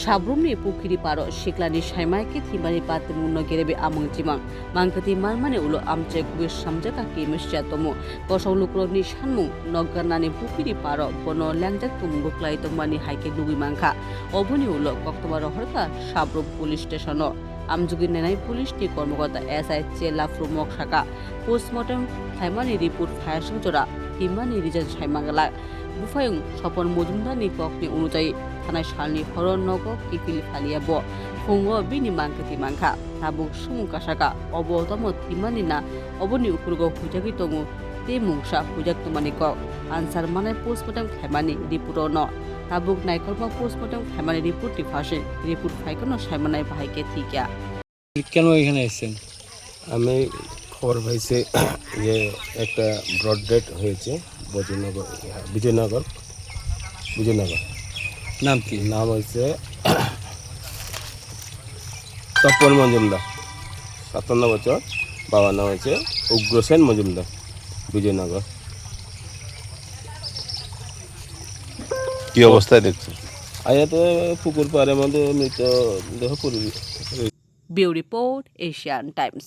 Sabrumni Pukiri Paro, Shiklani Shaimaki, Timani Patamuno Gerebe among Timang, Mankati Marmane Ulo Amjek with Samjaka Kimishatomo, Kosolukro Nishanmu, Noganani Pukiri Paro, Bono Langjak Kumbuklai Tomani Hike Lubi Manka, Obuni Ulo, Koktomaro Horka, Sabrum Police Station. Amjugin Nenai Police Ti Kormogota SI Lafru Mokshaka, Postmortem Haimani report Fire Sojora, Himani Region Shaimangala, Bufayung, Sopon Mujumdani Kokni Unutai, Tanai Shalni Horonogo, Kipil Faliabo, Hongo Bini Mankati Manka, Tabu Sumukashaka, Obotomo Timanina, Obuni Ukugo Pujagitomu, Temusha Pujaktumaniko, Answer Mane Postmortem Haimani, Ripurono. Tabuk Naikolma postmortem Haimani report fashion, report Faikono Shaimana Bahike Tikia. কেন এখানে এসেছেন? আমি খবর পাইছি যে একটা broad date হয়েছে বিজয়নগর নাম কি? নাম হয়েছে তপন মজুমদার, 57 বছর। বাবার নাম হয়েছে উগ্রসেন মজুমদার, বিজয়নগর। কি অবস্থায় দেখছেন? আয়াতে পুকুর পাড়ের মধ্যে মৃতদেহ পড়ে। Bureau Report, Asian Times.